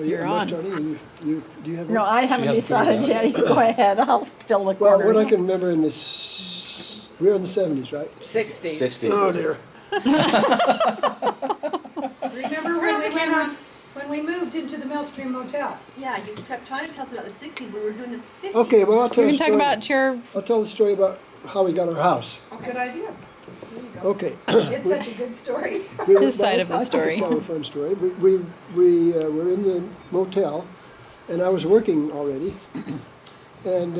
You're on. Tony, do you have? No, one? I haven't hasn't figured decided it yet. Go ahead, I'll fill the Well, corners. what I can remember in this, we were in the 70s, right? 60s. 60. Oh dear. Remember when we moved into the Millstream Motel? Yeah, you kept trying to tell us about the 60s, we were doing the 50s. Okay, well, I'll tell We you can a talk story. about your, I'll tell the story about how we got our house. Good idea. There you go. Okay. It's such a good story. His side of the I think story. it's kind of a fun story. We were in the motel, and I was working already, and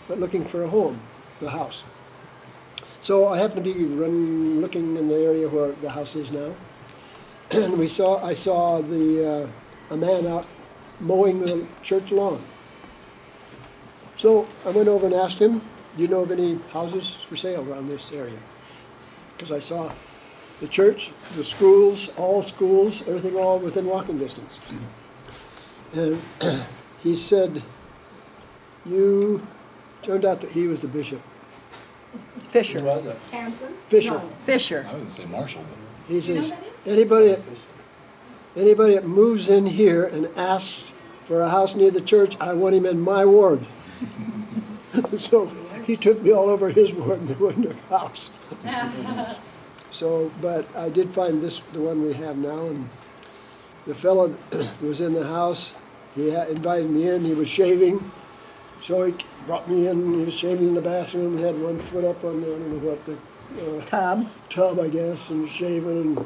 but looking for a home, the house. So I happened to be looking in the area where the house is now, and I saw a man out mowing the church lawn. So I went over and asked him, "Do you know of any houses for sale around this area?" Because I saw the church, the schools, everything all within walking distance. And he said, turned out that he was the bishop. Fisher. Hanson? Fisher. No. Fisher. I was gonna say Marshall, but He says, that anybody that moves in here and asks for a house near the church, I want him in my ward. So he took me all over his ward and there wasn't a house. So, but I did find the one we have now, and the fellow that was in the house, he invited me in, he was shaving. So he brought me in, he was shaving in the bathroom, he had one foot up on the, I don't know what, the tub, I guess, and shaving. And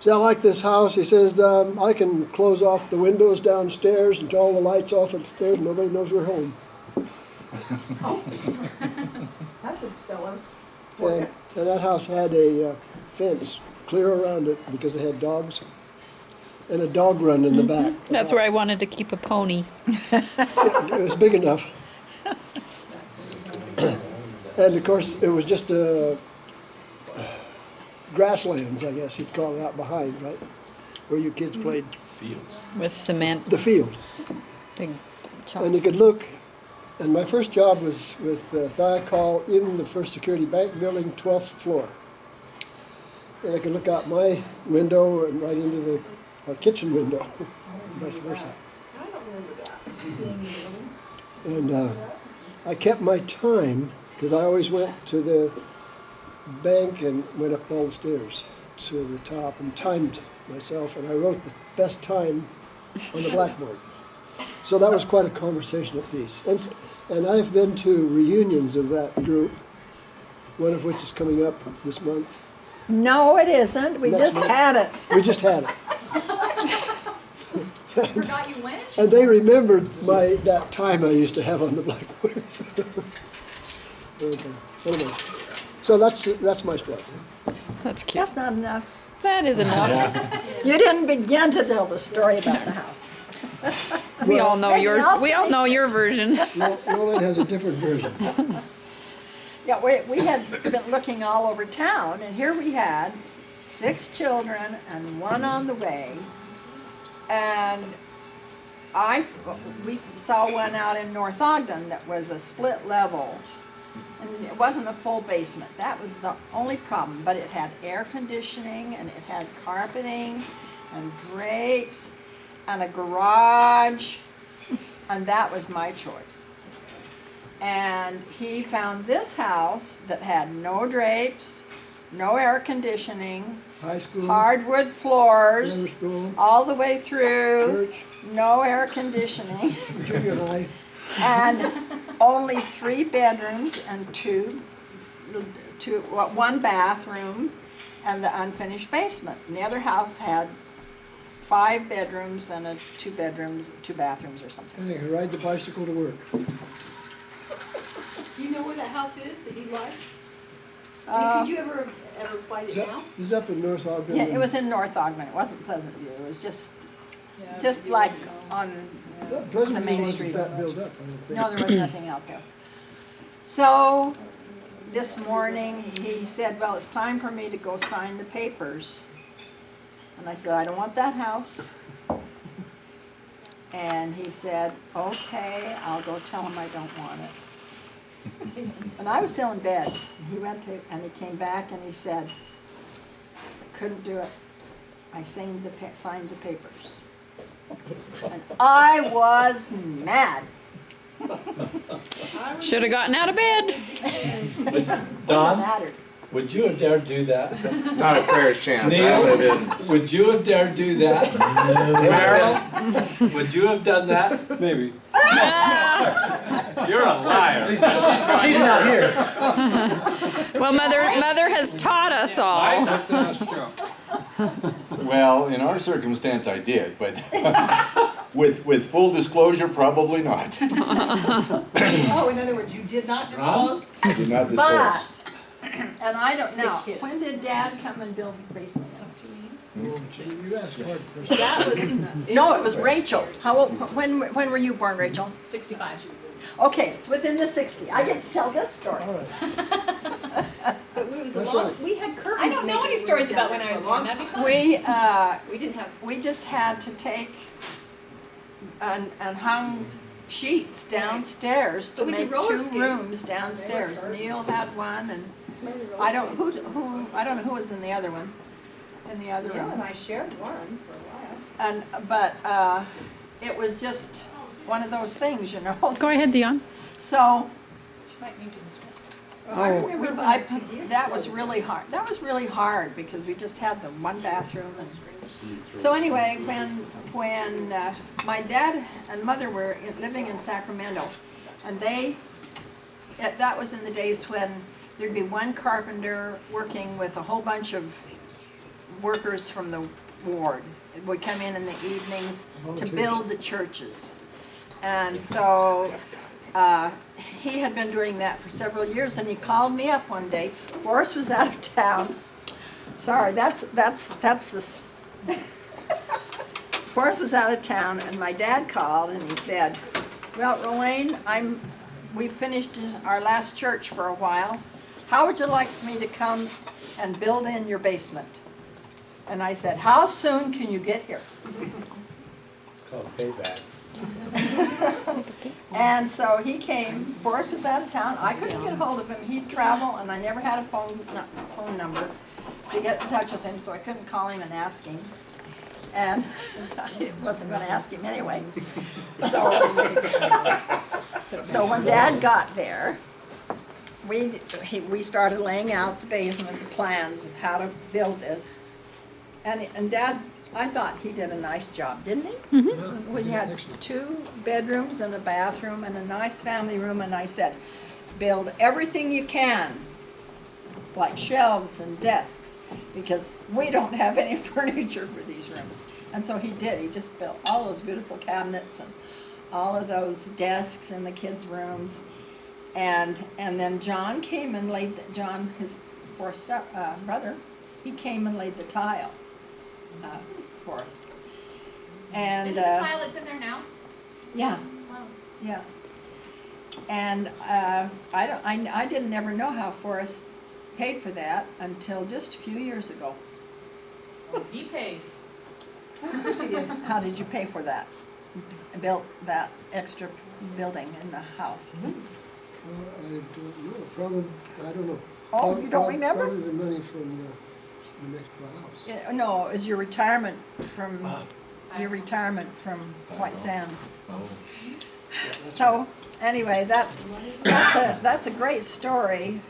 said, I like this house. He says, I can close off the windows downstairs and turn all the lights off upstairs, nobody knows we're home. That's a seller for you. And that house had a fence clear around it because they had dogs, and a dog run in the back. that's where I wanted to keep a pony. It was big enough. And of course, it was just grasslands, I guess you'd call it, out behind, right? Where you kids played fields. With cement, the field. big And you could look, and my first job was with Thiokol in the First Security Bank building, 12th floor. And I could look out my window and right into our kitchen window, vice versa. I don't remember that, seeing you. And I kept my time, because I always went to the bank and went up all the stairs to the top and timed myself, and I wrote the best time on the blackboard. So that was quite a conversational piece. And I've been to reunions of that group, one of which is coming up this month. No, it isn't. We Next just month. had it. We just had it. Forgot you went? And they remembered that time I used to have on the blackboard. Okay. Anyway, so that's my story. that's cute. That's not enough. That is enough. You didn't begin to tell the story about the house. We all know Maybe I'll we all know finish your version. Rolayne has a different version. Yeah, we had been looking all over town, and here we had 6 children and one on the way. And we saw one out in North Ogden that was a split level. And it wasn't a full basement. That was the only problem, but it had air conditioning and it had carpeting and drapes and a garage, and that was my choice. And he found this house that had no drapes, no air conditioning, High school, hardwood grammar floors, school, all the way through, church, no air conditioning, junior high. and only 3 bedrooms and one bathroom and the unfinished basement. And the other house had 5 bedrooms and 2 bathrooms or something. And I could ride the bicycle to work. You know where that house is that you liked? Uh, Could you ever find it now? It's up in North Ogden. Yeah, it was in North Ogden. It wasn't Pleasant View. It was just like on Pleasant the main View street. wasn't that built up, I don't think. No, there was nothing out there. So this morning he said, well, it's time for me to go sign the papers. And I said, I don't want that house. And he said, okay, I'll go tell him I don't want it. And I was still in bed. He he came back and he said, couldn't do it. I signed the papers. I was mad. Should have gotten out of bed. Don, Mattered. would you have dared do that? Not a fair chance. I would have been. Would you have dared do that? Meryl, would you have done that? Maybe. You're a liar. She's not here. Well, mother has taught us all. Let's ask Joe. Well, in our circumstance, I did, but with full disclosure, probably not. Oh, in other words, you did not disclose? I did not disclose. But, and I don't know, when did Dad come and build the basement? You ask hard questions. That was No, it was Rachel. How old, when were you born, Rachel? 65. Okay, it's within the 60. I get to tell this story. All right. But it was That's long, right. we had curtains. I don't know any making stories rooms about down when I there was for a long born. That'd be time. We We didn't have, we just had to take and hung sheets downstairs to But we could make roller 2 skate. rooms downstairs. Neil had one, and I don't know who was in the other one. In the other Yeah, room. and I shared one for a while. But it was just one of those things, you know. Go ahead, Dion. So she might need to describe. Well, I remember when the TV that was exploded. really hard. That was really hard because we just had the one bathroom. And so anyway, when my dad and mother were living in Sacramento, and that was in the days when there'd be one carpenter working with a whole bunch of workers from the ward. Would come in the evenings to build the churches. And so he had been doing that for several years, and he called me up one day. Forrest was out of town. Sorry, that's this. Forrest was out of town, and my dad called, and he said, "Well, Rolayne, we finished our last church for a while. How would you like me to come and build in your basement?" And I said, "How soon can you get here?" Called payback. And so he came. Forrest was out of town. I couldn't get hold of him. He'd travel, and I never had a phone number to get in touch with him, so I couldn't call him and ask him. And I wasn't going to ask him anyway. So when Dad got there, we started laying out the basement, the plans of how to build this. And Dad, I thought he did a nice job, didn't he? Mm-hmm. We had 2 bedrooms and a bathroom and a nice family room, and I said, build everything you can, like shelves and desks, because we don't have any furniture for these rooms. And so he did. He just built all those beautiful cabinets and all of those desks in the kids' rooms. And then John came and laid, John, his Forrest brother, he came and laid the tile for us. And Is it the tile that's in there now? yeah, Wow. yeah. And I didn't ever know how Forrest paid for that until just a few years ago. He paid. Of course he did. How did you pay for that? Built that extra building in the house? I don't know, probably, I don't know. Oh, you don't remember? Probably the money from the New Mexico house. No, it was your retirement from White Sands. So, anyway, that's a great story,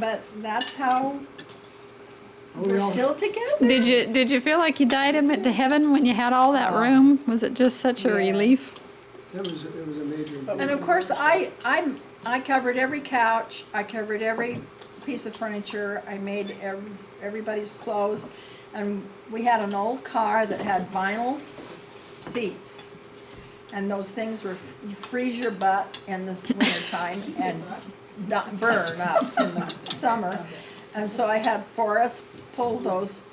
but that's how we're still together. Did you feel like you died and went to heaven when you had all that room? Was it just such a relief? It was a major. And of course, I covered every couch, I covered every piece of furniture, I made everybody's clothes, and we had an old car that had vinyl seats. And those things were, you freeze your butt in the wintertime and not burn up in the summer. And so I had Forrest pull those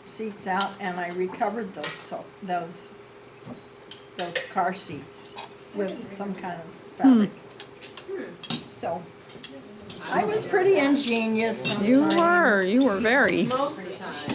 seats out, and I recovered those car seats with some kind of fabric. So I was pretty ingenious sometimes. You were very. Most of the time.